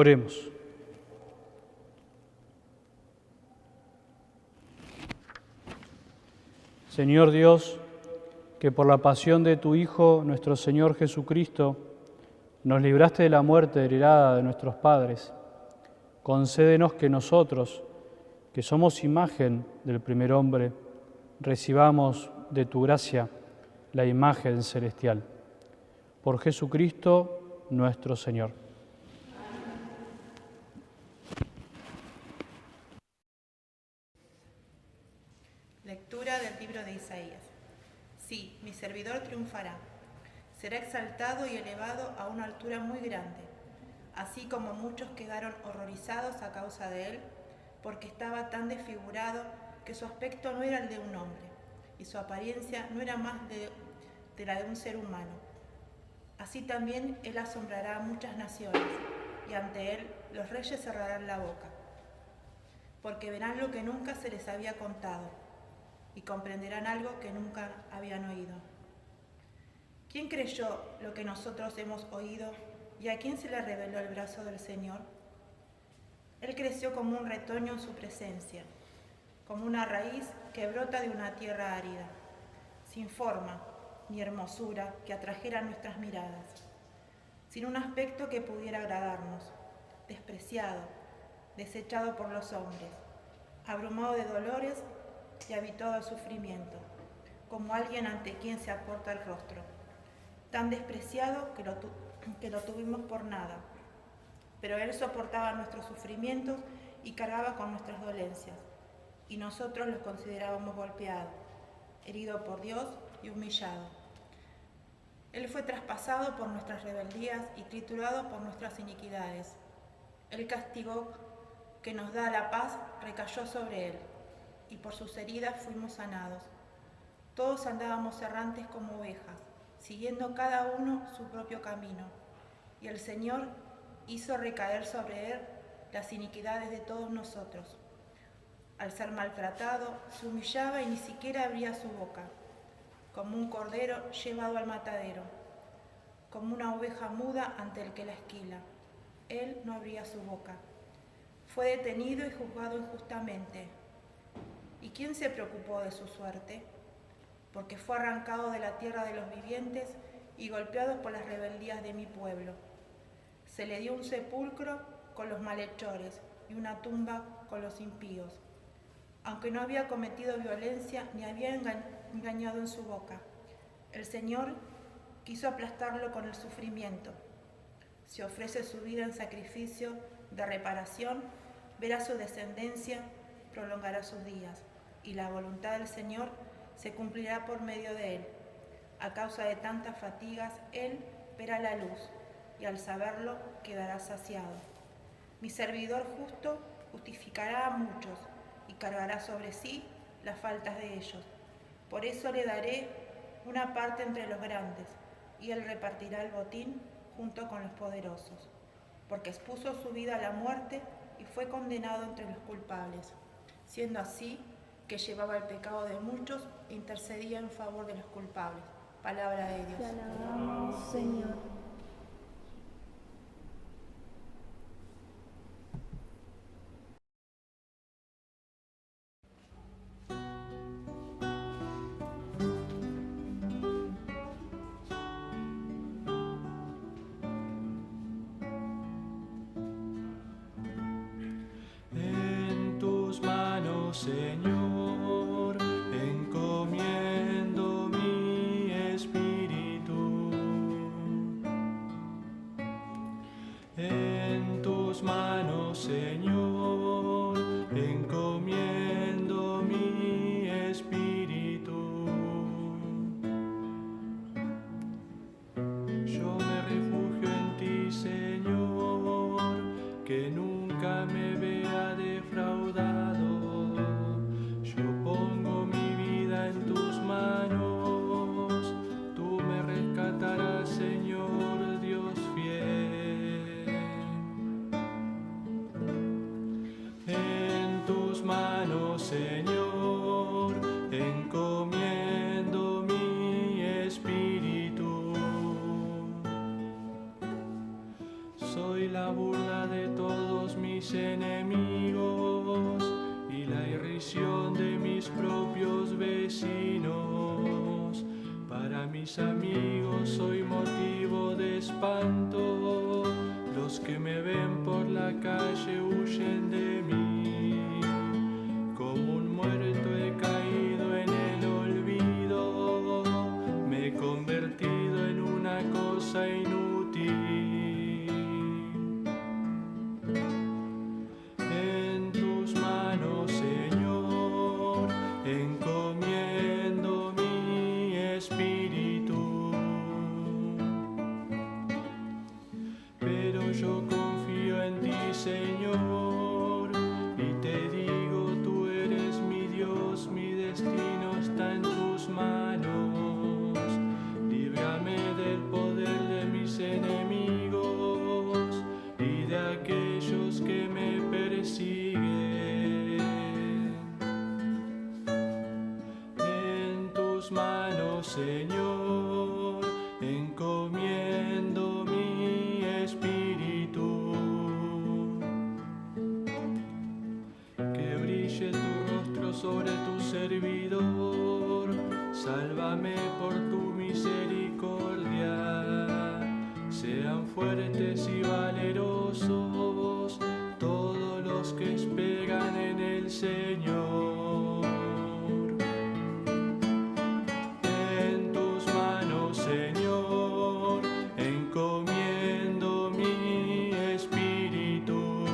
Oremos. Señor Dios, que por la pasión de tu Hijo, nuestro Señor Jesucristo, nos libraste de la muerte heredada de nuestros padres, concédenos que nosotros, que somos imagen del primer hombre, recibamos de tu gracia la imagen celestial. Por Jesucristo nuestro Señor. Lectura del libro de Isaías. Sí, mi servidor triunfará. Será exaltado y elevado a una altura muy grande, así como muchos quedaron horrorizados a causa de él, porque estaba tan desfigurado que su aspecto no era el de un hombre, y su apariencia no era más de la de un ser humano. Así también él asombrará a muchas naciones, y ante él los reyes cerrarán la boca, porque verán lo que nunca se les había contado, y comprenderán algo que nunca habían oído. ¿Quién creyó lo que nosotros hemos oído y a quién se le reveló el brazo del Señor? Él creció como un retoño en su presencia, como una raíz que brota de una tierra árida, sin forma ni hermosura que atrajera nuestras miradas, sin un aspecto que pudiera agradarnos, despreciado, desechado por los hombres, abrumado de dolores y habituado al sufrimiento, como alguien ante quien se acorta el rostro, tan despreciado que lo tuvimos por nada, pero él soportaba nuestros sufrimientos y cargaba con nuestras dolencias, y nosotros los considerábamos golpeado, herido por Dios y humillado. Él fue traspasado por nuestras rebeldías y triturado por nuestras iniquidades. El castigo que nos da la paz recayó sobre él, y por sus heridas fuimos sanados. Todos andábamos errantes como ovejas, siguiendo cada uno su propio camino, y el Señor hizo recaer sobre él las iniquidades de todos nosotros. Al ser maltratado, se humillaba y ni siquiera abría su boca, como un cordero llevado al matadero, como una oveja muda ante el que la esquila. Él no abría su boca. Fue detenido y juzgado injustamente. ¿Y quién se preocupó de su suerte? Porque fue arrancado de la tierra de los vivientes y golpeado por las rebeldías de mi pueblo. Se le dio un sepulcro con los malhechores y una tumba con los impíos, aunque no había cometido violencia ni había engañado en su boca. El Señor quiso aplastarlo con el sufrimiento. Si ofrece su vida en sacrificio de reparación, verá su descendencia, prolongará sus días, y la voluntad del Señor se cumplirá por medio de él. A causa de tantas fatigas, él verá la luz, y al saberlo quedará saciado. Mi servidor justo justificará a muchos, y cargará sobre sí las faltas de ellos. Por eso le daré una parte entre los grandes, y él repartirá el botín junto con los poderosos, porque expuso su vida a la muerte y fue condenado entre los culpables, siendo así que llevaba el pecado de muchos e intercedía en favor de los culpables. Palabra de Dios. Te alabamos, Señor. En tus manos, Señor, encomiendo mi espíritu. En tus manos, Señor, encomiendo mi espíritu. Yo me refugio en ti, Señor, que nunca me vea defraudado. Yo pongo mi vida en tus manos, tú me rescatarás, Señor Dios fiel. En tus manos, Señor, encomiendo mi espíritu. Soy la burla de calle huyen de mí. Como un muerto he caído en el olvido, me he convertido en una cosa inútil. En tus manos, Señor, encomiendo mi espíritu. Pero yo confío en ti, Señor, y te digo, tú eres mi Dios, mi destino está en tus manos. Líbrame del poder de mis enemigos y de aquellos que me persiguen. En tus manos, Señor, encomiendo mi espíritu. Que brille tu rostro sobre tu servidor, sálvame por tu misericordia. Sean fuertes y valerosos todos los que esperan en el Señor. En tus manos, Señor, encomiendo mi espíritu.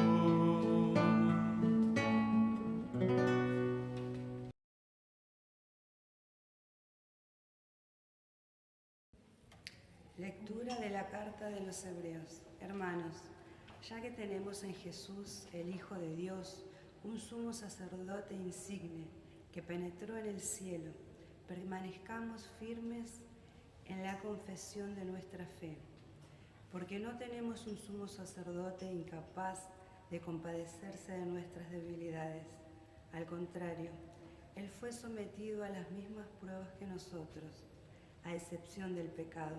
Lectura de la carta de los Hebreos. Hermanos, ya que tenemos en Jesús, el Hijo de Dios, un sumo sacerdote insigne que penetró en el cielo, permanezcamos firmes en la confesión de nuestra fe, porque no tenemos un sumo sacerdote incapaz de compadecerse de nuestras debilidades. Al contrario, Él fue sometido a las mismas pruebas que nosotros, a excepción del pecado.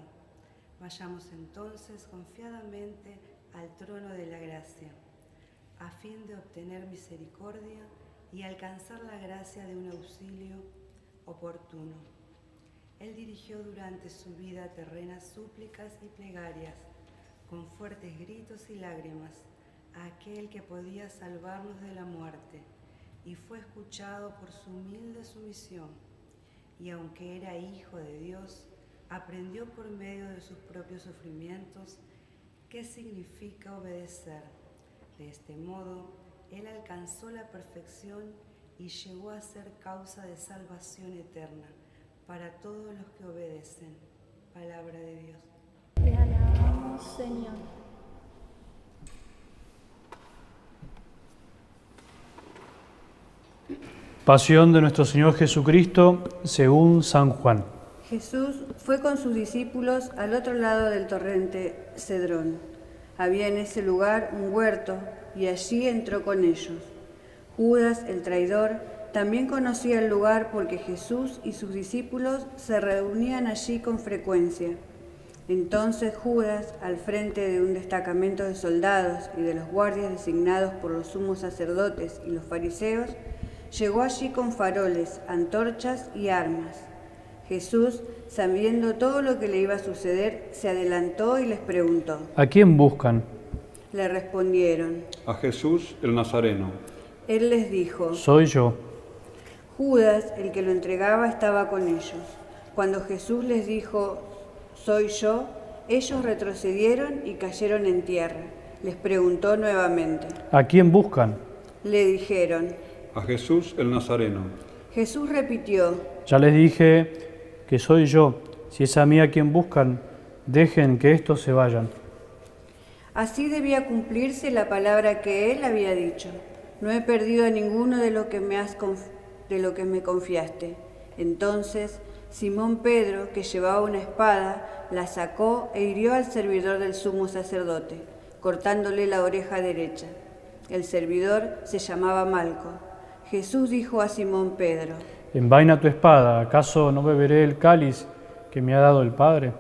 Vayamos entonces confiadamente al trono de la gracia, a fin de obtener misericordia y alcanzar la gracia de un auxilio oportuno. Él dirigió durante su vida terrenas súplicas y plegarias, con fuertes gritos y lágrimas, a aquel que podía salvarnos de la muerte, y fue escuchado por su humilde sumisión, y aunque era Hijo de Dios, aprendió por medio de sus propios sufrimientos qué significa obedecer. De este modo, Él alcanzó la perfección y llegó a ser causa de salvación eterna para todos los que obedecen. Palabra de Dios. Te alabamos, Señor. Pasión de nuestro Señor Jesucristo según San Juan. Jesús fue con sus discípulos al otro lado del torrente Cedrón. Había en ese lugar un huerto y allí entró con ellos. Judas, el traidor, también conocía el lugar porque Jesús y sus discípulos se reunían allí con frecuencia. Entonces Judas, al frente de un destacamento de soldados y de los guardias designados por los sumos sacerdotes y los fariseos, llegó allí con faroles, antorchas y armas. Jesús, sabiendo todo lo que le iba a suceder, se adelantó y les preguntó. ¿A quién buscan? Le respondieron. A Jesús el Nazareno. Él les dijo. Soy yo. Judas, el que lo entregaba, estaba con ellos. Cuando Jesús les dijo, soy yo, ellos retrocedieron y cayeron en tierra. Les preguntó nuevamente. ¿A quién buscan? Le dijeron. A Jesús el Nazareno. Jesús repitió. Ya les dije que soy yo. Si es a mí a quien buscan, dejen que estos se vayan. Así debía cumplirse la palabra que él había dicho. No he perdido a ninguno de lo que me confiaste. Entonces Simón Pedro, que llevaba una espada, la sacó e hirió al servidor del sumo sacerdote, cortándole la oreja derecha. El servidor se llamaba Malco. Jesús dijo a Simón Pedro. Envaina tu espada, ¿acaso no beberé el cáliz que me ha dado el Padre?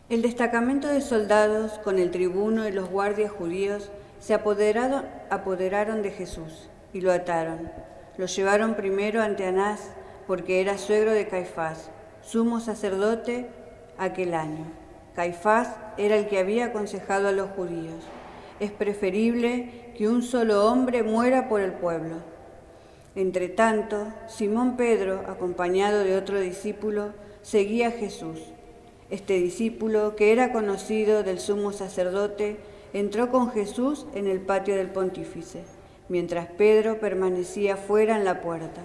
El destacamento de soldados, con el tribuno y los guardias judíos, se apoderaron de Jesús y lo ataron. Lo llevaron primero ante Anás, porque era suegro de Caifás, sumo sacerdote aquel año. Caifás era el que había aconsejado a los judíos. Es preferible que un solo hombre muera por el pueblo. Entretanto, Simón Pedro, acompañado de otro discípulo, seguía a Jesús. Este discípulo, que era conocido del sumo sacerdote, entró con Jesús en el patio del pontífice, mientras Pedro permanecía fuera en la puerta.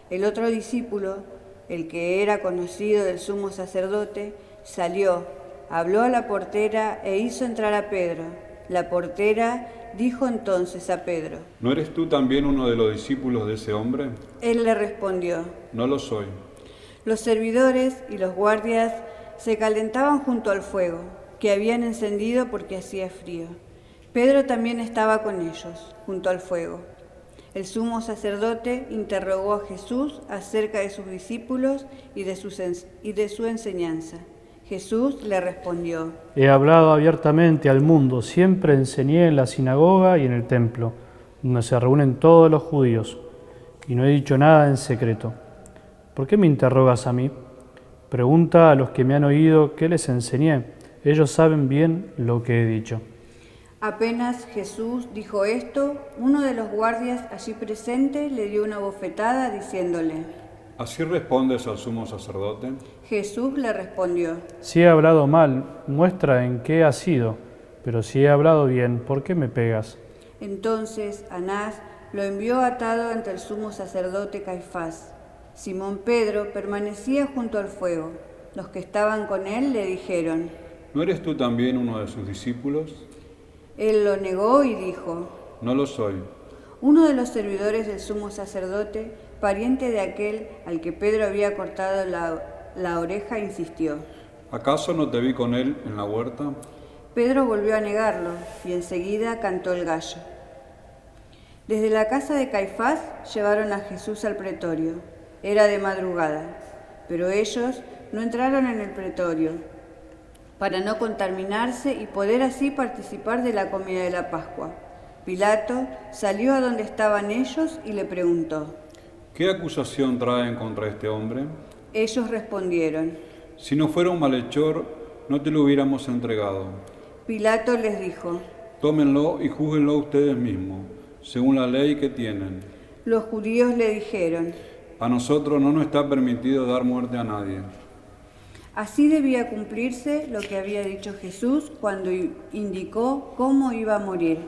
El otro discípulo, el que era conocido del sumo sacerdote, salió, habló a la portera e hizo entrar a Pedro. La portera dijo entonces a Pedro: ¿No eres tú también uno de los discípulos de ese hombre? Él le respondió: No lo soy. Los servidores y los guardias se calentaban junto al fuego, que habían encendido porque hacía frío. Pedro también estaba con ellos, junto al fuego. El sumo sacerdote interrogó a Jesús acerca de sus discípulos y de su enseñanza. Jesús le respondió: He hablado abiertamente al mundo, siempre enseñé en la sinagoga y en el templo, donde se reúnen todos los judíos, y no he dicho nada en secreto. ¿Por qué me interrogas a mí? Pregunta a los que me han oído qué les enseñé. Ellos saben bien lo que he dicho. Apenas Jesús dijo esto, uno de los guardias allí presente le dio una bofetada diciéndole: ¿Así respondes al sumo sacerdote? Jesús le respondió: Si he hablado mal, muestra en qué ha sido, pero si he hablado bien, ¿por qué me pegas? Entonces Anás lo envió atado ante el sumo sacerdote Caifás. Simón Pedro permanecía junto al fuego. Los que estaban con él le dijeron: ¿No eres tú también uno de sus discípulos? Él lo negó y dijo: No lo soy. Uno de los servidores del sumo sacerdote, pariente de aquel al que Pedro había cortado la oreja, insistió: ¿Acaso no te vi con él en la huerta? Pedro volvió a negarlo y enseguida cantó el gallo. Desde la casa de Caifás llevaron a Jesús al pretorio. Era de madrugada, pero ellos no entraron en el pretorio para no contaminarse y poder así participar de la comida de la Pascua. Pilato salió a donde estaban ellos y le preguntó: ¿Qué acusación traen contra este hombre? Ellos respondieron: Si no fuera un malhechor, no te lo hubiéramos entregado. Pilato les dijo: Tómenlo y júzguenlo ustedes mismos, según la ley que tienen. Los judíos le dijeron: A nosotros no nos está permitido dar muerte a nadie. Así debía cumplirse lo que había dicho Jesús cuando indicó cómo iba a morir.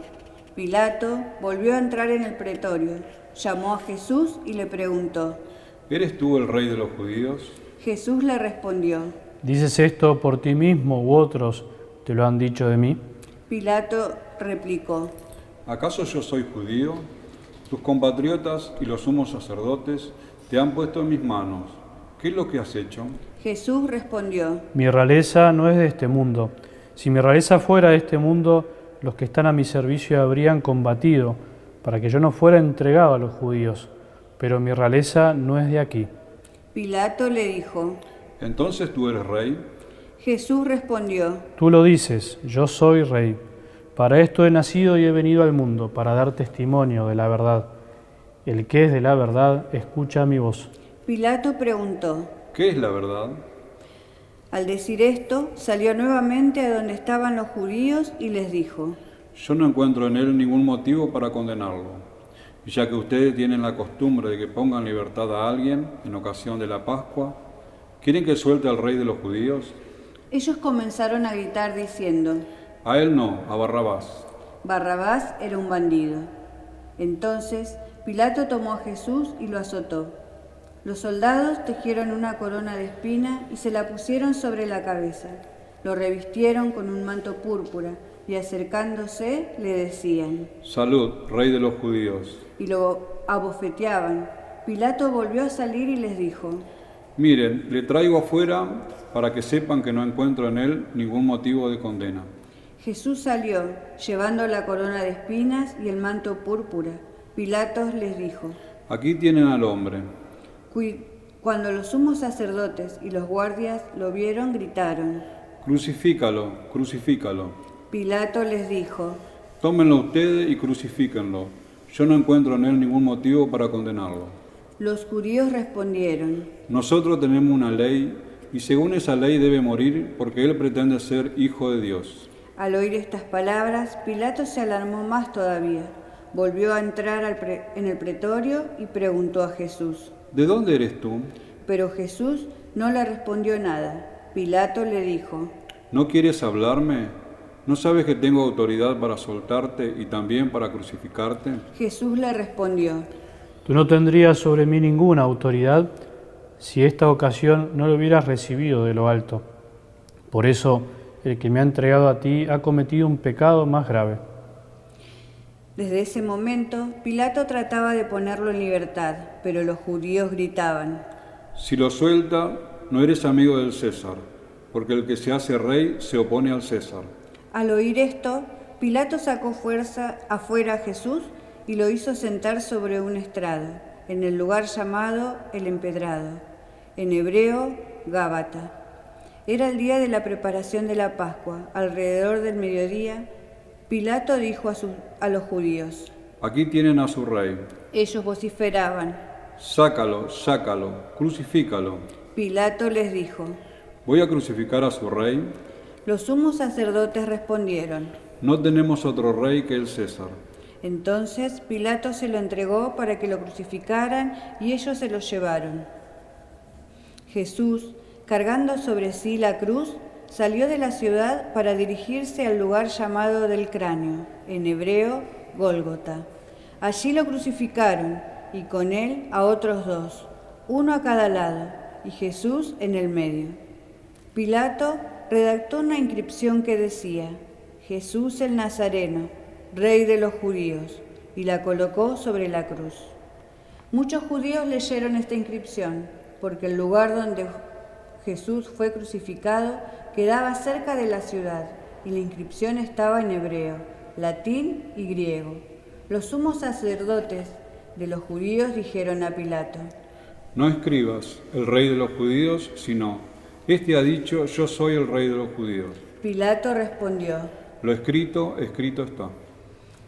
Pilato volvió a entrar en el pretorio, llamó a Jesús y le preguntó: ¿Eres tú el rey de los judíos? Jesús le respondió: ¿Dices esto por ti mismo u otros te lo han dicho de mí? Pilato replicó: ¿Acaso yo soy judío? Tus compatriotas y los sumos sacerdotes te han puesto en mis manos. ¿Qué es lo que has hecho? Jesús respondió: Mi realeza no es de este mundo. Si mi realeza fuera de este mundo, los que están a mi servicio habrían combatido para que yo no fuera entregado a los judíos, pero mi realeza no es de aquí. Pilato le dijo: ¿Entonces tú eres rey? Jesús respondió: Tú lo dices, yo soy rey. Para esto he nacido y he venido al mundo, para dar testimonio de la verdad. El que es de la verdad, escucha mi voz. Pilato preguntó: ¿Qué es la verdad? Al decir esto, salió nuevamente a donde estaban los judíos y les dijo: Yo no encuentro en él ningún motivo para condenarlo. Y ya que ustedes tienen la costumbre de que pongan libertad a alguien en ocasión de la Pascua, ¿quieren que suelte al rey de los judíos? Ellos comenzaron a gritar diciendo: A él no, a Barrabás. Barrabás era un bandido. Entonces Pilato tomó a Jesús y lo azotó. Los soldados tejieron una corona de espina y se la pusieron sobre la cabeza. Lo revistieron con un manto púrpura y acercándose le decían: Salud, rey de los judíos. Y lo abofeteaban. Pilato volvió a salir y les dijo: Miren, le traigo afuera para que sepan que no encuentro en él ningún motivo de condena. Jesús salió, llevando la corona de espinas y el manto púrpura. Pilato les dijo: Aquí tienen al hombre. Cuando los sumos sacerdotes y los guardias lo vieron, gritaron: Crucifícalo, crucifícalo. Pilato les dijo: Tómenlo ustedes y crucifíquenlo. Yo no encuentro en él ningún motivo para condenarlo. Los judíos respondieron: Nosotros tenemos una ley y según esa ley debe morir porque él pretende ser hijo de Dios. Al oír estas palabras, Pilato se alarmó más todavía. Volvió a entrar en el pretorio y preguntó a Jesús: ¿De dónde eres tú? Pero Jesús no le respondió nada. Pilato le dijo: ¿No quieres hablarme? ¿No sabes que tengo autoridad para soltarte y también para crucificarte? Jesús le respondió: Tú no tendrías sobre mí ninguna autoridad si esta ocasión no lo hubieras recibido de lo alto. Por eso, el que me ha entregado a ti ha cometido un pecado más grave. Desde ese momento, Pilato trataba de ponerlo en libertad, pero los judíos gritaban: Si lo suelta, no eres amigo del César, porque el que se hace rey se opone al César. Al oír esto, Pilato sacó afuera a Jesús y lo hizo sentar sobre un estrado, en el lugar llamado El Empedrado, en hebreo, Gábata. Era el día de la preparación de la Pascua. Alrededor del mediodía, Pilato dijo a los judíos: Aquí tienen a su rey. Ellos vociferaban: Sácalo, sácalo, crucifícalo. Pilato les dijo: ¿Voy a crucificar a su rey? Los sumos sacerdotes respondieron: No tenemos otro rey que el César. Entonces Pilato se lo entregó para que lo crucificaran y ellos se lo llevaron. Jesús, cargando sobre sí la cruz, salió de la ciudad para dirigirse al lugar llamado del Cráneo, en hebreo, Gólgota. Allí lo crucificaron y con él a otros dos, uno a cada lado, y Jesús en el medio. Pilato redactó una inscripción que decía: Jesús el Nazareno, Rey de los judíos, y la colocó sobre la cruz. Muchos judíos leyeron esta inscripción, porque el lugar donde Jesús fue crucificado quedaba cerca de la ciudad, y la inscripción estaba en hebreo, latín y griego. Los sumos sacerdotes de los judíos dijeron a Pilato: No escribas el rey de los judíos, sino, este ha dicho, yo soy el rey de los judíos. Pilato respondió: Lo escrito, escrito está.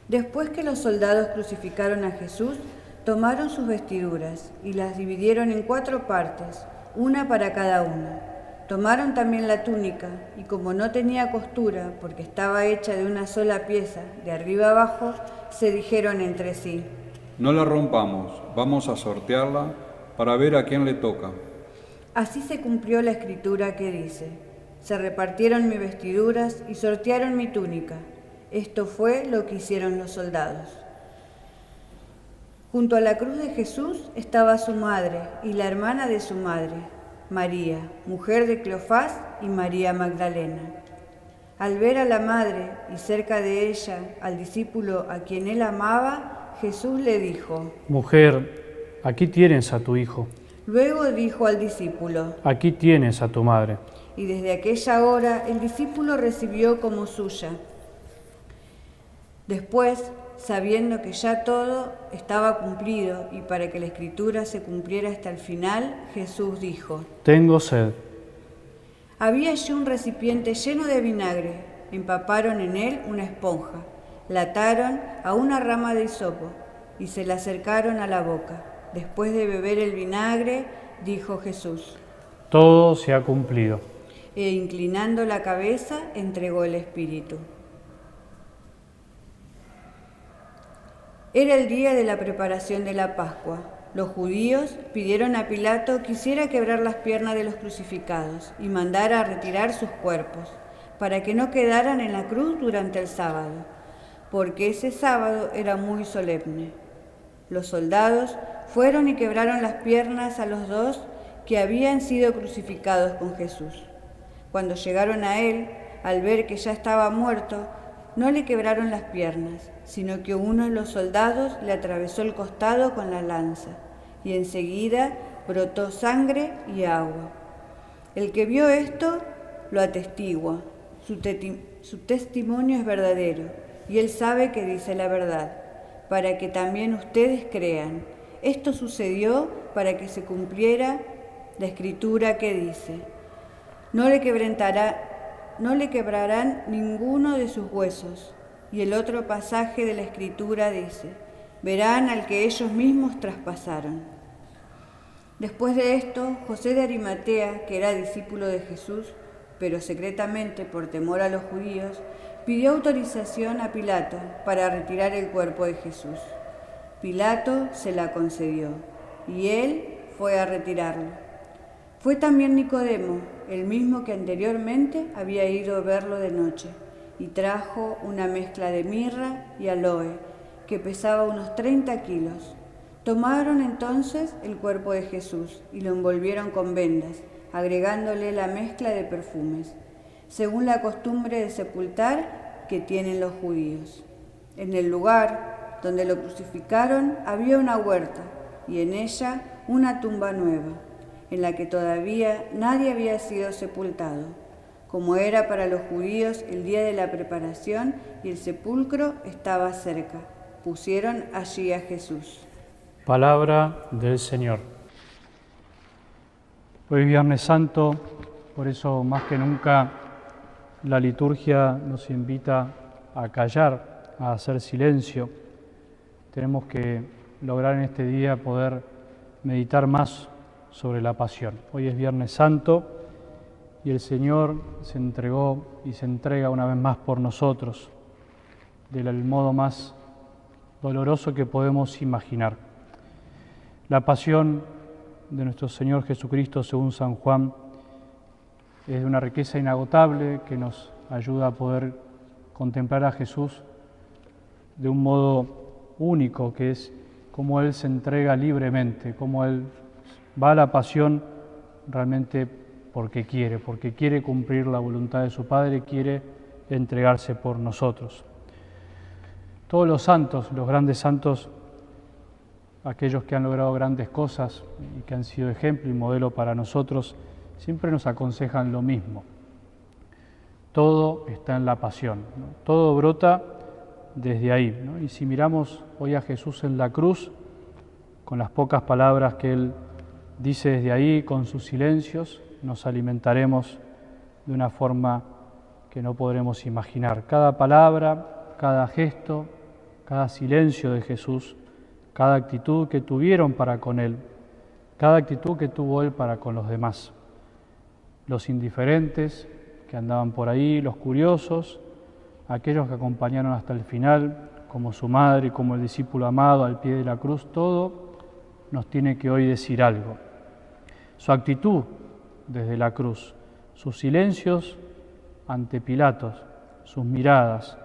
Después que los soldados crucificaron a Jesús, tomaron sus vestiduras y las dividieron en 4 partes, una para cada uno. Tomaron también la túnica, y como no tenía costura, porque estaba hecha de una sola pieza, de arriba abajo, se dijeron entre sí: No la rompamos, vamos a sortearla para ver a quién le toca. Así se cumplió la escritura que dice: Se repartieron mis vestiduras y sortearon mi túnica. Esto fue lo que hicieron los soldados. Junto a la cruz de Jesús estaba su madre y la hermana de su madre, María, mujer de Cleofás, y María Magdalena. Al ver a la madre y cerca de ella al discípulo a quien él amaba, Jesús le dijo: Mujer, aquí tienes a tu hijo. Luego dijo al discípulo: Aquí tienes a tu madre. Y desde aquella hora el discípulo recibió como suya. Después, sabiendo que ya todo estaba cumplido y para que la escritura se cumpliera hasta el final, Jesús dijo: Tengo sed. Había allí un recipiente lleno de vinagre. Empaparon en él una esponja, la ataron a una rama de hisopo y se la acercaron a la boca. Después de beber el vinagre, dijo Jesús: Todo se ha cumplido. E inclinando la cabeza, entregó el espíritu. Era el día de la preparación de la Pascua. Los judíos pidieron a Pilato que hiciera quebrar las piernas de los crucificados y mandara a retirar sus cuerpos, para que no quedaran en la cruz durante el sábado, porque ese sábado era muy solemne. Los soldados fueron y quebraron las piernas a los 2 que habían sido crucificados con Jesús. Cuando llegaron a él, al ver que ya estaba muerto, no le quebraron las piernas, sino que uno de los soldados le atravesó el costado con la lanza, y enseguida brotó sangre y agua. El que vio esto lo atestigua, su testimonio es verdadero, y él sabe que dice la verdad, para que también ustedes crean. Esto sucedió para que se cumpliera la escritura que dice: No le quebrarán ninguno de sus huesos. Y el otro pasaje de la escritura dice: Verán al que ellos mismos traspasaron. Después de esto, José de Arimatea, que era discípulo de Jesús, pero secretamente por temor a los judíos, pidió autorización a Pilato para retirar el cuerpo de Jesús. Pilato se la concedió y él fue a retirarlo. Fue también Nicodemo, el mismo que anteriormente había ido a verlo de noche, y trajo una mezcla de mirra y aloe, que pesaba unos 30 kilos. Tomaron entonces el cuerpo de Jesús y lo envolvieron con vendas, agregándole la mezcla de perfumes, según la costumbre de sepultar que tienen los judíos. En el lugar donde lo crucificaron había una huerta y en ella una tumba nueva, en la que todavía nadie había sido sepultado, como era para los judíos el día de la preparación y el sepulcro estaba cerca. Pusieron allí a Jesús. Palabra del Señor. Hoy es Viernes Santo, por eso más que nunca la liturgia nos invita a callar, a hacer silencio. Tenemos que lograr en este día poder meditar más sobre la pasión. Hoy es Viernes Santo y el Señor se entregó y se entrega una vez más por nosotros, del modo más doloroso que podemos imaginar. La pasión de nuestro Señor Jesucristo, según San Juan, es de una riqueza inagotable que nos ayuda a poder contemplar a Jesús de un modo único, que es cómo Él se entrega libremente, cómo Él va a la pasión realmente porque quiere cumplir la voluntad de su Padre, quiere entregarse por nosotros. Todos los santos, los grandes santos, aquellos que han logrado grandes cosas y que han sido ejemplo y modelo para nosotros, siempre nos aconsejan lo mismo. Todo está en la pasión, ¿no? Todo brota desde ahí, ¿no? Y si miramos hoy a Jesús en la cruz, con las pocas palabras que Él dice desde ahí, con sus silencios, nos alimentaremos de una forma que no podremos imaginar. Cada palabra, cada gesto, cada silencio de Jesús, cada actitud que tuvieron para con Él, cada actitud que tuvo Él para con los demás. Los indiferentes que andaban por ahí, los curiosos, aquellos que acompañaron hasta el final, como su madre, como el discípulo amado al pie de la cruz, todo nos tiene que hoy decir algo. Su actitud desde la cruz, sus silencios ante Pilatos, sus miradas,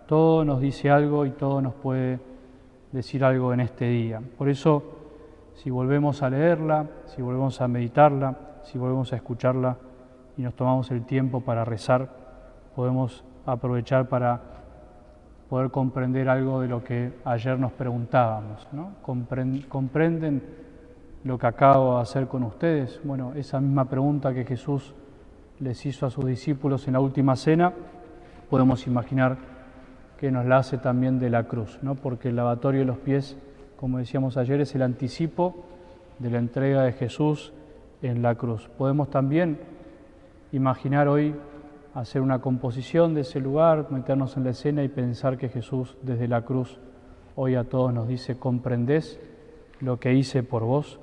todo nos dice algo y todo nos puede decir algo en este día. Por eso, si volvemos a leerla, si volvemos a meditarla, si volvemos a escucharla y nos tomamos el tiempo para rezar, podemos aprovechar para poder comprender algo de lo que ayer nos preguntábamos, ¿no? ¿Comprenden lo que acabo de hacer con ustedes? Bueno, esa misma pregunta que Jesús les hizo a sus discípulos en la última cena, podemos imaginar que nos la hace también de la cruz, ¿no? Porque el lavatorio de los pies, como decíamos ayer, es el anticipo de la entrega de Jesús en la cruz. Podemos también imaginar hoy hacer una composición de ese lugar, meternos en la escena y pensar que Jesús desde la cruz hoy a todos nos dice: ¿comprendés lo que hice por vos?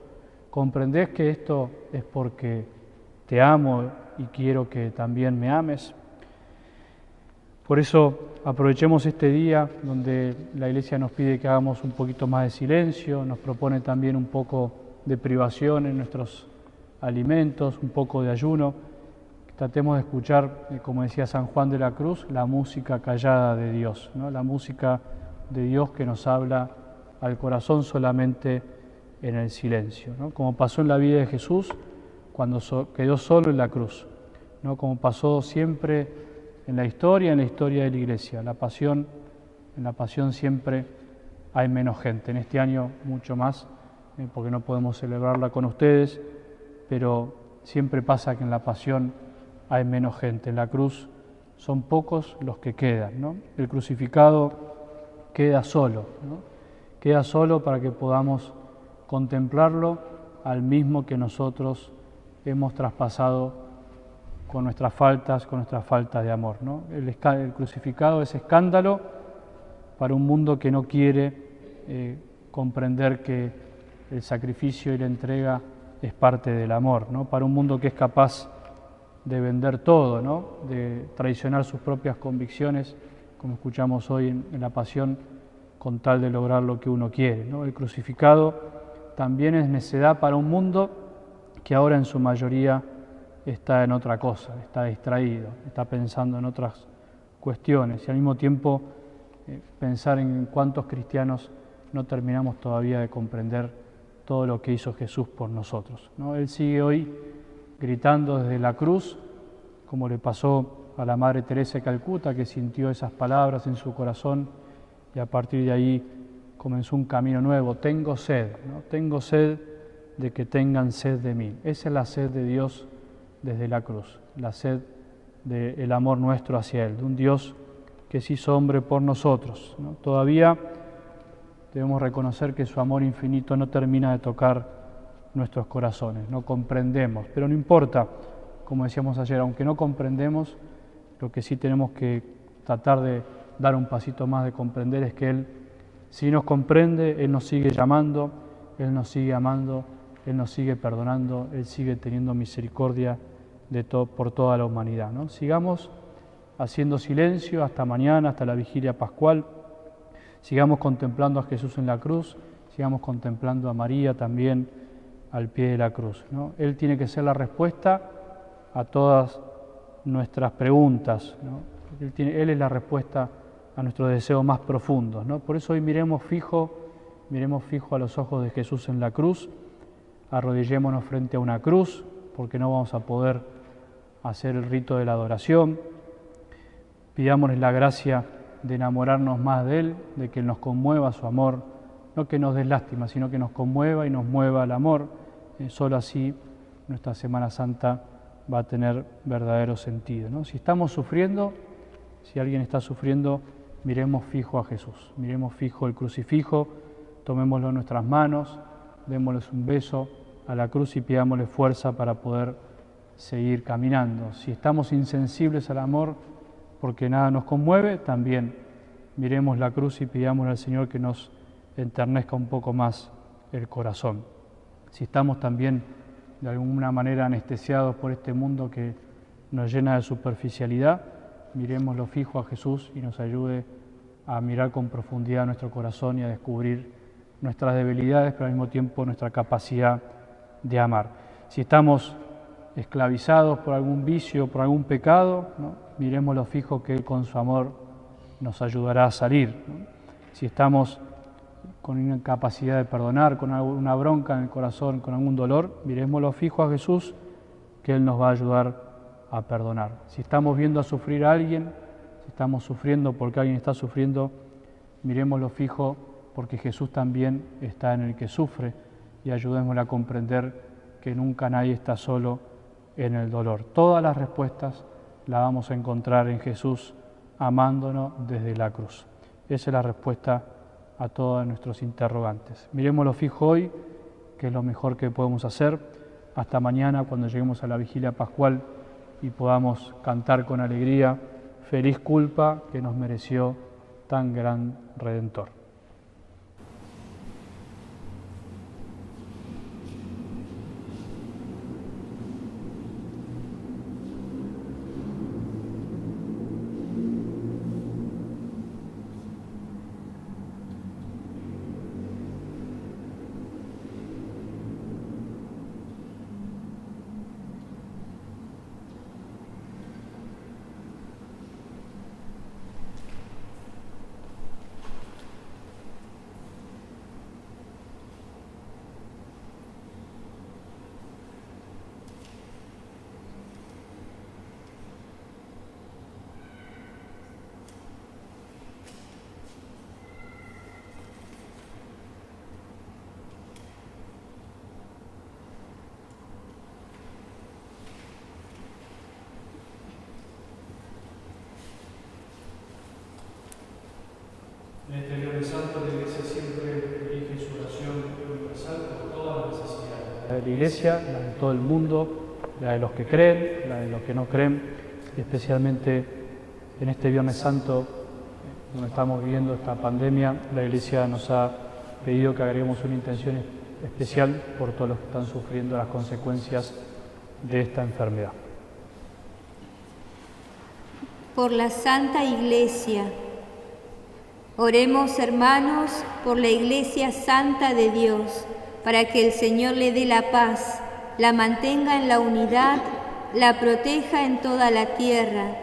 ¿Comprendés que esto es porque te amo y quiero que también me ames? Por eso aprovechemos este día donde la Iglesia nos pide que hagamos un poquito más de silencio, nos propone también un poco de privación en nuestros alimentos, un poco de ayuno. Tratemos de escuchar, como decía San Juan de la Cruz, la música callada de Dios, ¿no? La música de Dios que nos habla al corazón solamente en el silencio, ¿no? Como pasó en la vida de Jesús cuando quedó solo en la cruz, ¿no? Como pasó siempre en la historia de la Iglesia. En la pasión siempre hay menos gente. En este año mucho más, porque no podemos celebrarla con ustedes, pero siempre pasa que en la pasión hay menos gente. En la cruz son pocos los que quedan, ¿no? El crucificado queda solo, ¿no? Queda solo para que podamos contemplarlo al mismo que nosotros hemos traspasado con nuestras faltas de amor, ¿no? El crucificado es escándalo para un mundo que no quiere comprender que el sacrificio y la entrega es parte del amor, ¿no? Para un mundo que es capaz de vender todo, ¿no? De traicionar sus propias convicciones, como escuchamos hoy en la Pasión, con tal de lograr lo que uno quiere, ¿no? El crucificado también es necedad para un mundo que ahora en su mayoría está en otra cosa, está distraído, está pensando en otras cuestiones y al mismo tiempo pensar en cuántos cristianos no terminamos todavía de comprender todo lo que hizo Jesús por nosotros, ¿no? Él sigue hoy gritando desde la cruz, como le pasó a la Madre Teresa de Calcuta, que sintió esas palabras en su corazón y a partir de ahí comenzó un camino nuevo. Tengo sed, ¿no? Tengo sed de que tengan sed de mí. Esa es la sed de Dios desde la cruz, la sed del amor nuestro hacia Él, de un Dios que se hizo hombre por nosotros, ¿no? Todavía debemos reconocer que su amor infinito no termina de tocar nuestros corazones, no comprendemos, pero no importa, como decíamos ayer, aunque no comprendemos, lo que sí tenemos que tratar de dar un pasito más de comprender es que Él, si nos comprende, Él nos sigue llamando, Él nos sigue amando, Él nos sigue perdonando, Él sigue teniendo misericordia por toda la humanidad, ¿no? Sigamos haciendo silencio hasta mañana, hasta la vigilia pascual, sigamos contemplando a Jesús en la cruz, sigamos contemplando a María también al pie de la cruz, ¿no? Él tiene que ser la respuesta a todas nuestras preguntas, ¿no? Él es la respuesta a nuestros deseos más profundos, ¿no? Por eso hoy miremos fijo a los ojos de Jesús en la cruz, arrodillémonos frente a una cruz, porque no vamos a poder hacer el rito de la adoración, pidámosle la gracia de enamorarnos más de Él, de que Él nos conmueva su amor, no que nos dé lástima, sino que nos conmueva y nos mueva al amor. Solo así nuestra Semana Santa va a tener verdadero sentido, ¿no? Si estamos sufriendo, si alguien está sufriendo, miremos fijo a Jesús, miremos fijo el crucifijo, tomémoslo en nuestras manos, démosles un beso a la cruz y pidámosle fuerza para poder seguir caminando. Si estamos insensibles al amor porque nada nos conmueve, también miremos la cruz y pidámosle al Señor que nos enternezca un poco más el corazón. Si estamos también de alguna manera anestesiados por este mundo que nos llena de superficialidad, miremoslo fijo a Jesús y nos ayude a mirar con profundidad nuestro corazón y a descubrir nuestras debilidades, pero al mismo tiempo nuestra capacidad de amar. Si estamos esclavizados por algún vicio, por algún pecado, ¿no? Miremoslo fijo que Él con su amor nos ayudará a salir, ¿no? Si estamos con una incapacidad de perdonar, con una bronca en el corazón, con algún dolor, miremoslo fijo a Jesús, que Él nos va a ayudar a perdonar. Si estamos viendo a sufrir a alguien, si estamos sufriendo porque alguien está sufriendo, miremoslo fijo porque Jesús también está en el que sufre y ayudémosle a comprender que nunca nadie está solo en el dolor. Todas las respuestas las vamos a encontrar en Jesús amándonos desde la cruz. Esa es la respuesta a todos nuestros interrogantes. Miremoslo fijo hoy, que es lo mejor que podemos hacer. Hasta mañana, cuando lleguemos a la vigilia pascual y podamos cantar con alegría, feliz culpa que nos mereció tan gran Redentor. En este Viernes Santo la Iglesia siempre dirige su oración universal por todas las necesidades. La de la Iglesia, la de todo el mundo, la de los que creen, la de los que no creen, y especialmente en este Viernes Santo, donde estamos viviendo esta pandemia, la Iglesia nos ha pedido que agreguemos una intención especial por todos los que están sufriendo las consecuencias de esta enfermedad. por la Santa Iglesia. Oremos, hermanos, por la Iglesia Santa de Dios, para que el Señor le dé la paz, la mantenga en la unidad, la proteja en toda la tierra,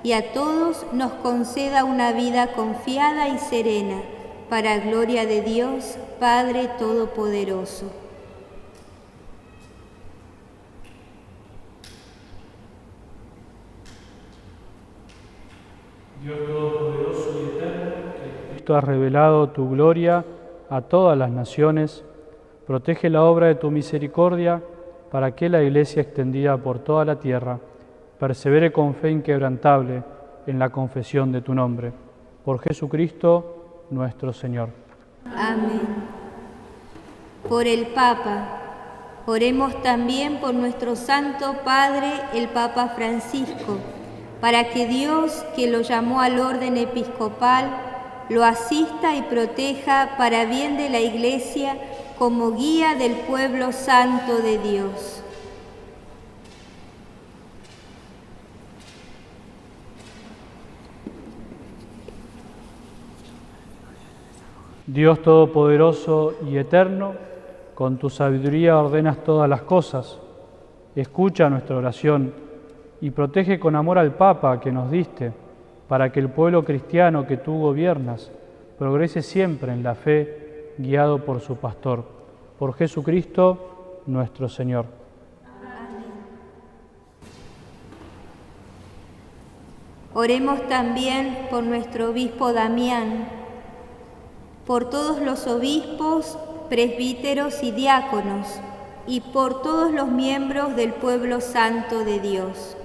y a todos nos conceda una vida confiada y serena, para gloria de Dios, Padre Todopoderoso. Dios Todopoderoso y Eterno, que tú has revelado tu gloria a todas las naciones, protege la obra de tu misericordia para que la Iglesia extendida por toda la tierra persevere con fe inquebrantable en la confesión de tu nombre. Por Jesucristo nuestro Señor. Amén. Por el Papa, oremos también por nuestro Santo Padre, el Papa Francisco, para que Dios, que lo llamó al orden episcopal, lo asista y proteja para bien de la Iglesia como guía del pueblo santo de Dios. Dios Todopoderoso y Eterno, con tu sabiduría ordenas todas las cosas. Escucha nuestra oración y protege con amor al Papa que nos diste, para que el pueblo cristiano que tú gobiernas progrese siempre en la fe, guiado por su pastor. Por Jesucristo nuestro Señor. Amén. Oremos también por nuestro obispo Damián, por todos los obispos, presbíteros y diáconos, y por todos los miembros del pueblo santo de Dios.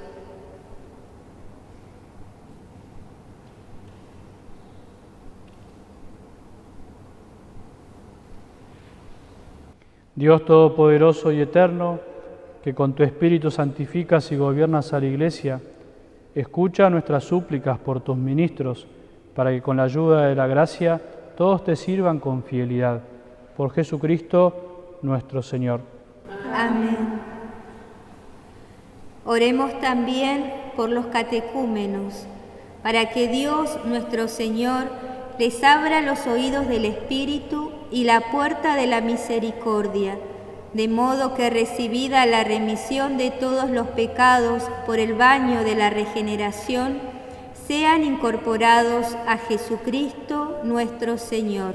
Dios Todopoderoso y Eterno, que con tu Espíritu santificas y gobiernas a la Iglesia, escucha nuestras súplicas por tus ministros, para que con la ayuda de la gracia todos te sirvan con fidelidad. Por Jesucristo nuestro Señor. Amén. Oremos también por los catecúmenos, para que Dios nuestro Señor les abra los oídos del Espíritu y la puerta de la misericordia, de modo que recibida la remisión de todos los pecados por el baño de la regeneración, sean incorporados a Jesucristo nuestro Señor.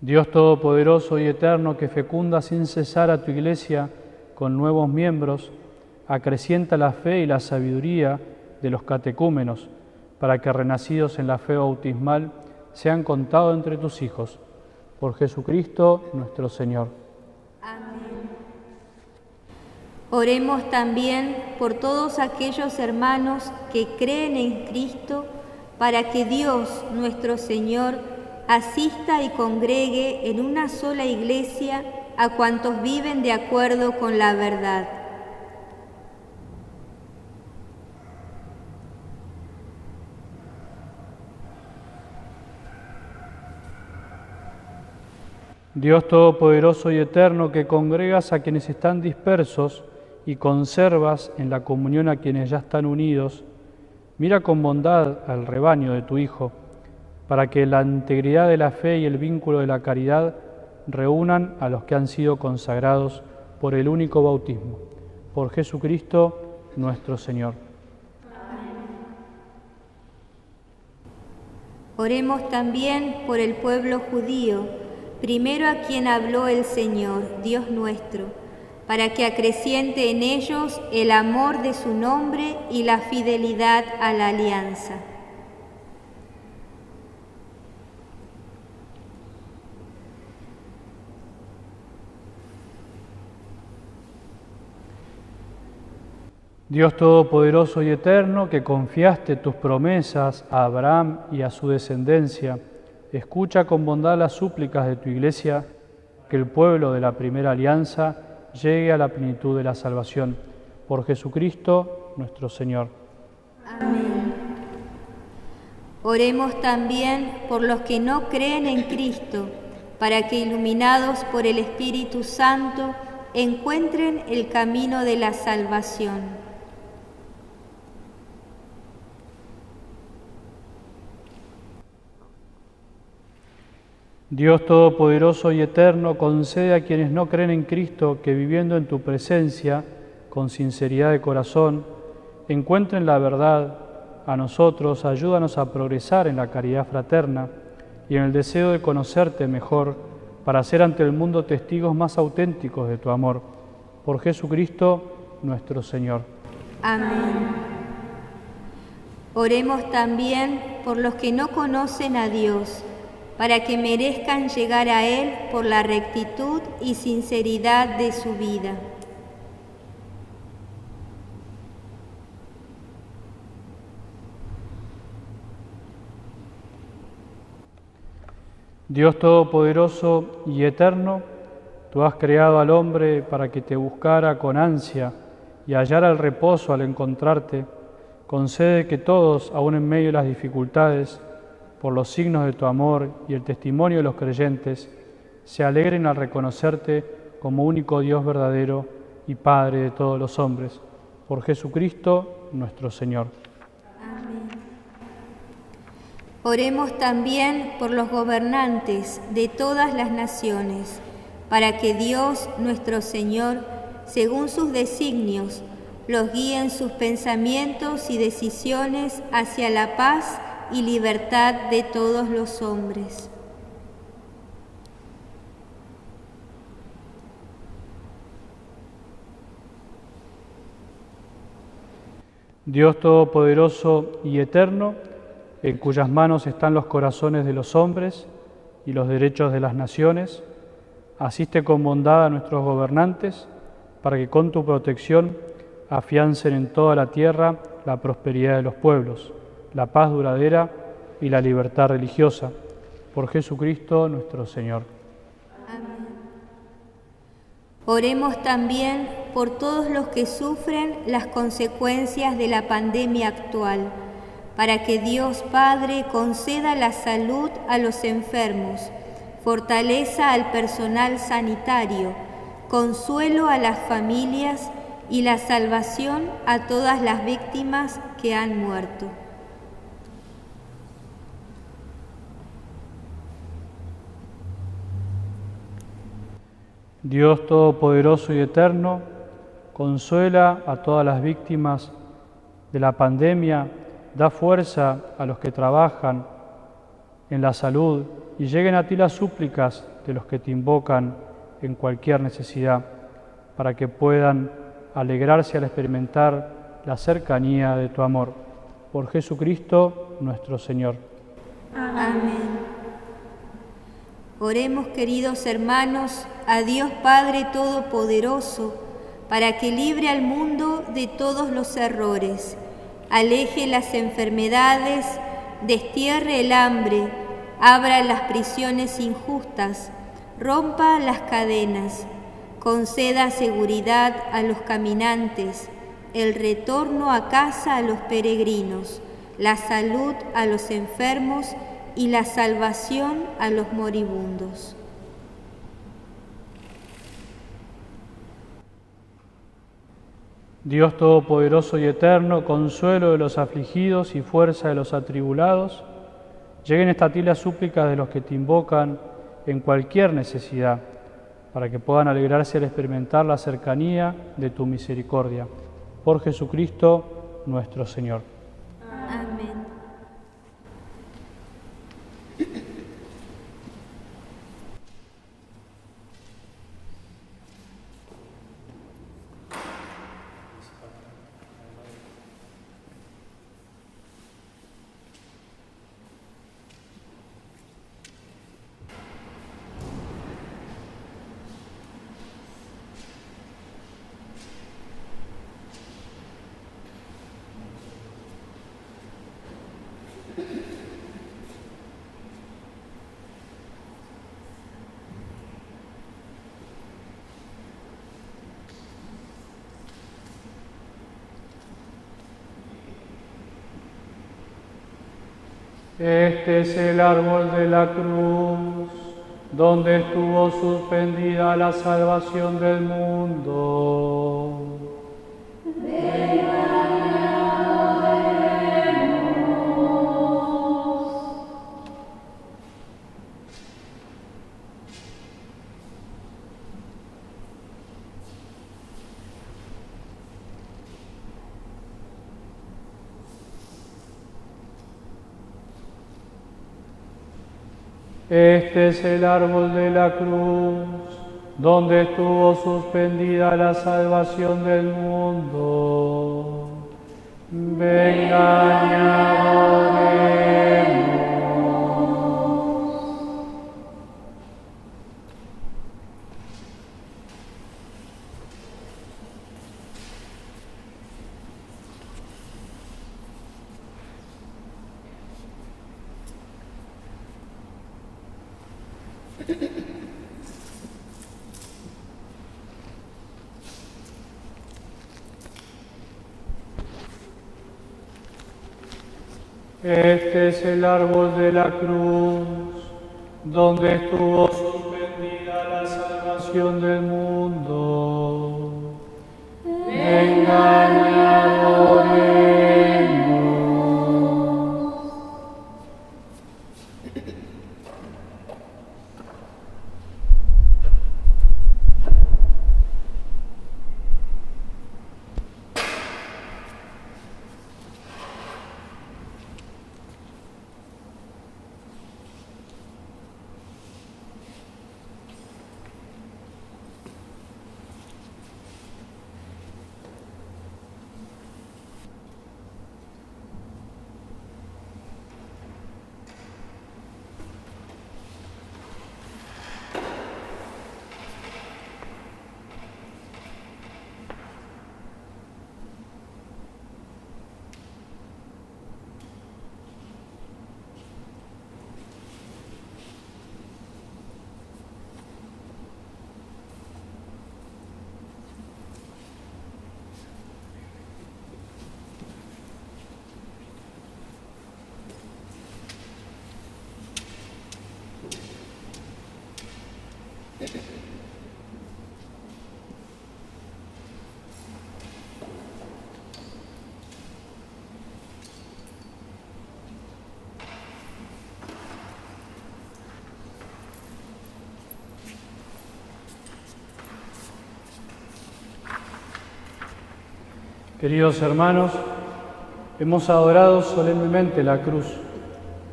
Dios Todopoderoso y Eterno, que fecunda sin cesar a tu Iglesia con nuevos miembros, acrecienta la fe y la sabiduría de los catecúmenos, para que renacidos en la fe bautismal sean contados entre tus hijos. Por Jesucristo nuestro Señor. Amén. Oremos también por todos aquellos hermanos que creen en Cristo, para que Dios nuestro Señor asista y congregue en una sola Iglesia a cuantos viven de acuerdo con la verdad. Dios Todopoderoso y Eterno, que congregas a quienes están dispersos y conservas en la comunión a quienes ya están unidos, mira con bondad al rebaño de tu Hijo, para que la integridad de la fe y el vínculo de la caridad reúnan a los que han sido consagrados por el único bautismo. Por Jesucristo nuestro Señor. Oremos también por el pueblo judío, primero a quien habló el Señor, Dios nuestro, para que acreciente en ellos el amor de su nombre y la fidelidad a la alianza. Dios Todopoderoso y Eterno, que confiaste tus promesas a Abraham y a su descendencia, escucha con bondad las súplicas de tu Iglesia, que el pueblo de la primera alianza llegue a la plenitud de la salvación. Por Jesucristo nuestro Señor. Amén. Oremos también por los que no creen en Cristo, para que, iluminados por el Espíritu Santo, encuentren el camino de la salvación. Dios Todopoderoso y Eterno, concede a quienes no creen en Cristo que, viviendo en tu presencia, con sinceridad de corazón, encuentren la verdad. A nosotros, ayúdanos a progresar en la caridad fraterna y en el deseo de conocerte mejor, para ser ante el mundo testigos más auténticos de tu amor. Por Jesucristo nuestro Señor. Amén. Oremos también por los que no conocen a Dios, para que merezcan llegar a Él por la rectitud y sinceridad de su vida. Dios Todopoderoso y Eterno, tú has creado al hombre para que te buscara con ansia y hallara el reposo al encontrarte. Concede que todos, aun en medio de las dificultades, por los signos de tu amor y el testimonio de los creyentes, se alegren al reconocerte como único Dios verdadero y Padre de todos los hombres. Por Jesucristo nuestro Señor. Oremos también por los gobernantes de todas las naciones, para que Dios, nuestro Señor, según sus designios, los guíe en sus pensamientos y decisiones hacia la paz y libertad de todos los hombres. Dios Todopoderoso y Eterno, en cuyas manos están los corazones de los hombres y los derechos de las naciones, asiste con bondad a nuestros gobernantes, para que con tu protección afiancen en toda la tierra la prosperidad de los pueblos, la paz duradera y la libertad religiosa. Por Jesucristo nuestro Señor. Amén. Oremos también por todos los que sufren las consecuencias de la pandemia actual, para que Dios Padre conceda la salud a los enfermos, fortaleza al personal sanitario, consuelo a las familias y la salvación a todas las víctimas que han muerto. Dios Todopoderoso y Eterno, consuela a todas las víctimas de la pandemia, da fuerza a los que trabajan en la salud y lleguen a ti las súplicas de los que te invocan en cualquier necesidad, para que puedan alegrarse al experimentar la cercanía de tu amor. Por Jesucristo nuestro Señor. Amén. Oremos, queridos hermanos, a Dios Padre Todopoderoso, para que libre al mundo de todos los errores, aleje las enfermedades, destierre el hambre, abra las prisiones injustas, rompa las cadenas, conceda seguridad a los caminantes, el retorno a casa a los peregrinos, la salud a los enfermos y la salvación a los moribundos. Dios Todopoderoso y Eterno, consuelo de los afligidos y fuerza de los atribulados, lleguen hasta ti las súplicas de los que te invocan en cualquier necesidad, para que puedan alegrarse al experimentar la cercanía de tu misericordia. Por Jesucristo nuestro Señor. Amén. Este es el árbol de la cruz, donde estuvo suspendida la salvación del mundo. Este es el árbol de la cruz, donde estuvo suspendida la salvación del mundo. Vengan y adoremos. Este es el árbol de la cruz, donde estuvo suspendida la salvación del mundo. Vengan y adoremos. Queridos hermanos, hemos adorado solemnemente la cruz,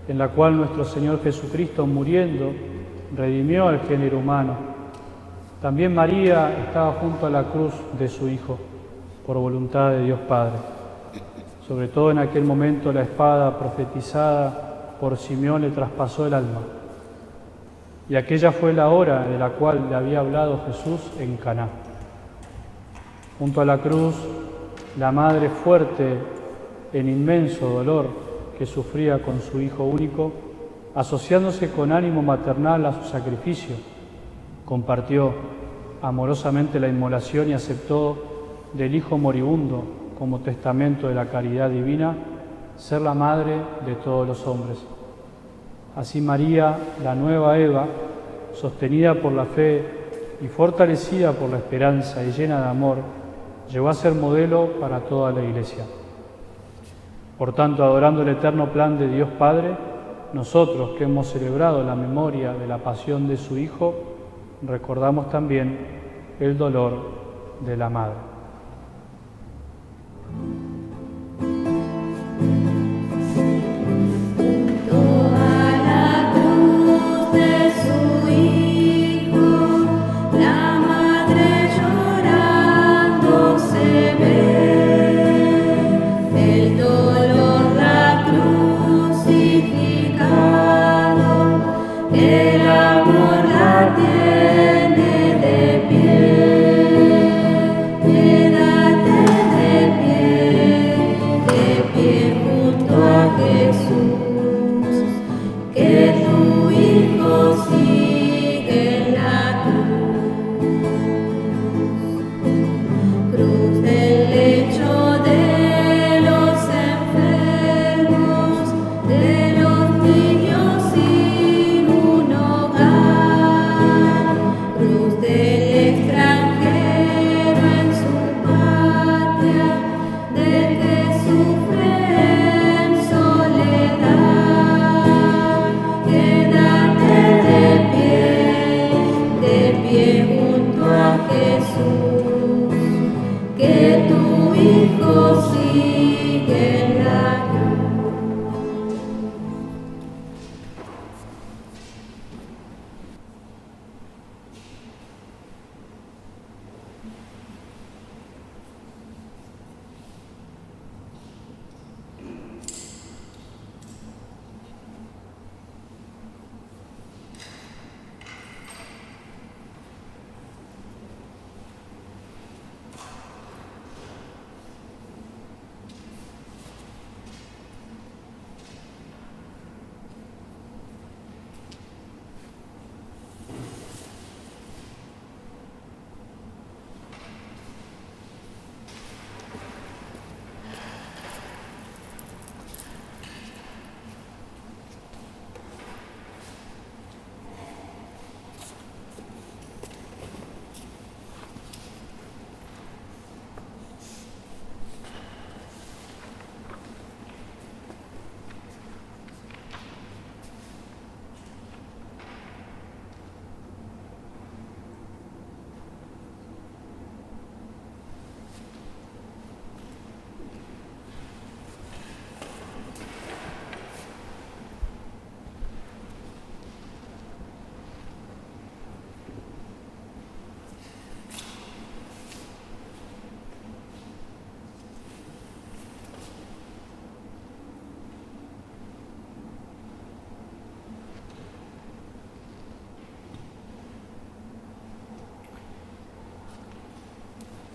en la cual nuestro Señor Jesucristo, muriendo, redimió al género humano. También María estaba junto a la cruz de su Hijo, por voluntad de Dios Padre. Sobre todo en aquel momento la espada profetizada por Simeón le traspasó el alma. Y aquella fue la hora de la cual le había hablado Jesús en Caná. Junto a la cruz, la madre fuerte en inmenso dolor que sufría con su hijo único, asociándose con ánimo maternal a su sacrificio, compartió amorosamente la inmolación y aceptó del hijo moribundo como testamento de la caridad divina ser la madre de todos los hombres. Así María, la nueva Eva, sostenida por la fe y fortalecida por la esperanza y llena de amor, llegó a ser modelo para toda la Iglesia. Por tanto, adorando el eterno plan de Dios Padre, nosotros que hemos celebrado la memoria de la pasión de su Hijo, recordamos también el dolor de la Madre. El amor la tiene de pie.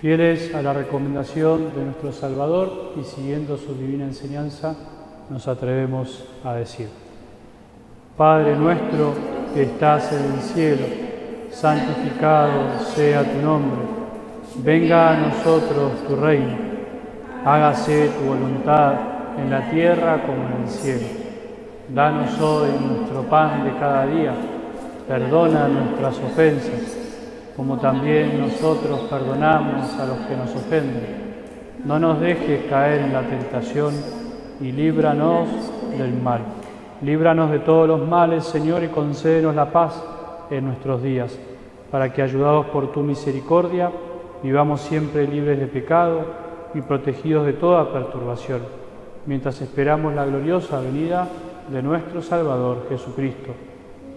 Fieles a la recomendación de nuestro Salvador y siguiendo su divina enseñanza, nos atrevemos a decir: Padre nuestro que estás en el cielo, santificado sea tu nombre. Venga a nosotros tu reino. Hágase tu voluntad en la tierra como en el cielo. Danos hoy nuestro pan de cada día. Perdona nuestras ofensas, como también nosotros perdonamos a los que nos ofenden. No nos dejes caer en la tentación y líbranos del mal. Líbranos de todos los males, Señor, y concédenos la paz en nuestros días, para que, ayudados por tu misericordia, vivamos siempre libres de pecado y protegidos de toda perturbación, mientras esperamos la gloriosa venida de nuestro Salvador Jesucristo.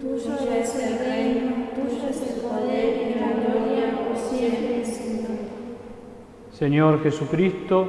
Tuyo es el reino, tuyo es el poder y la gloria por siempre, Señor. Señor Jesucristo,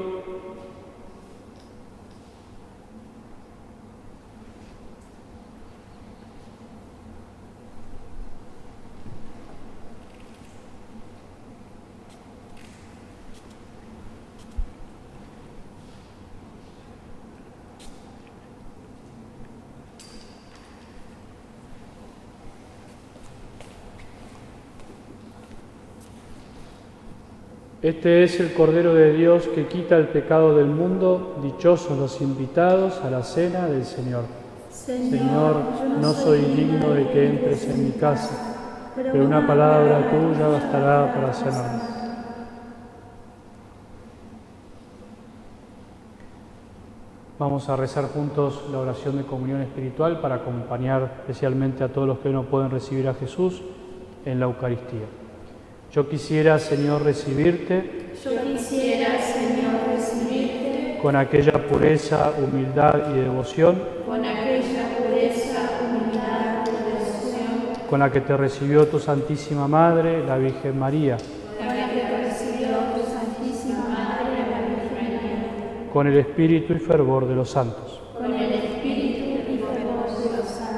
este es el Cordero de Dios que quita el pecado del mundo. Dichosos los invitados a la cena del Señor. Señor, no soy digno de que entres en mi casa, pero una palabra tuya bastará para sanarme. Vamos a rezar juntos la oración de comunión espiritual para acompañar especialmente a todos los que no pueden recibir a Jesús en la Eucaristía. Yo quisiera, Señor, recibirte. Yo quisiera, Señor, recibirte Con aquella pureza, humildad y devoción. con aquella pureza, humildad y devoción Con la que te recibió tu Santísima Madre, la Virgen María. con la que recibió tu Santísima Madre, la Virgen María, Con el espíritu y fervor de los santos. con el espíritu y fervor de los santos.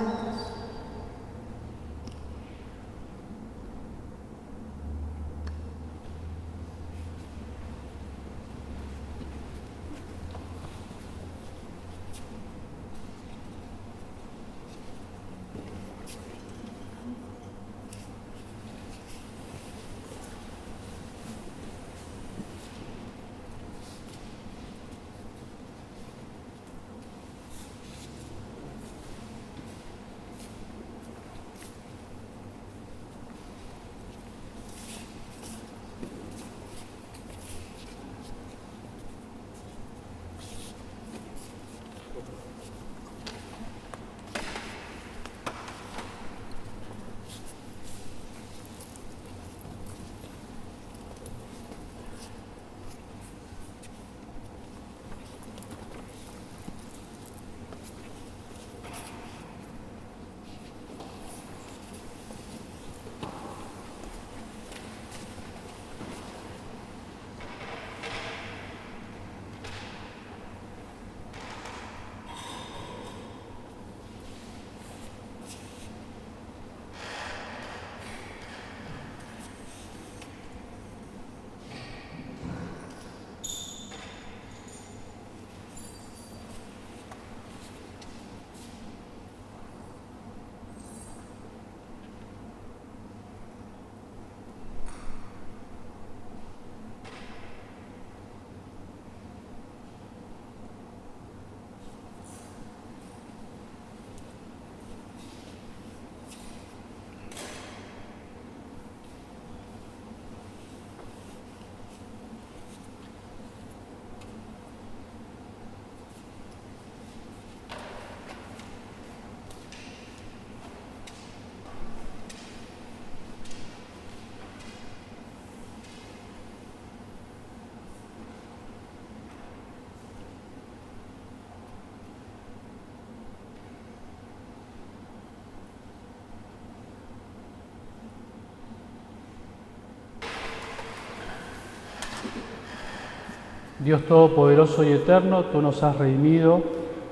Dios Todopoderoso y Eterno, tú nos has redimido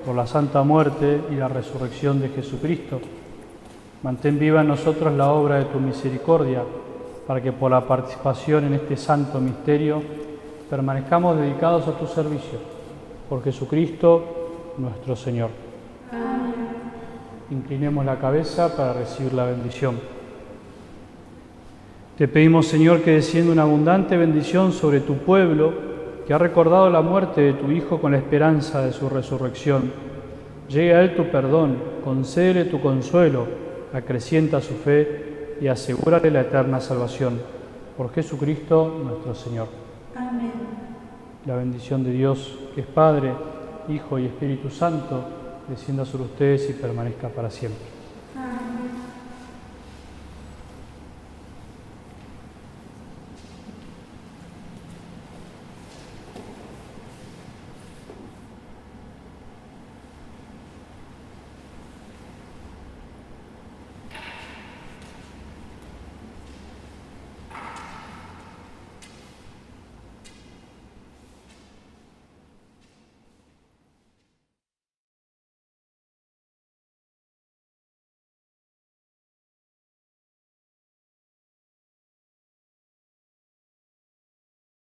por la santa muerte y la resurrección de Jesucristo. Mantén viva en nosotros la obra de tu misericordia, para que por la participación en este santo misterio permanezcamos dedicados a tu servicio. Por Jesucristo nuestro Señor. Amén. Inclinemos la cabeza para recibir la bendición. Te pedimos, Señor, que descienda una abundante bendición sobre tu pueblo, que ha recordado la muerte de tu Hijo con la esperanza de su resurrección. Llegue a él tu perdón, concédele tu consuelo, acrecienta su fe y asegúrale la eterna salvación. Por Jesucristo nuestro Señor. Amén. La bendición de Dios, que es Padre, Hijo y Espíritu Santo, descienda sobre ustedes y permanezca para siempre.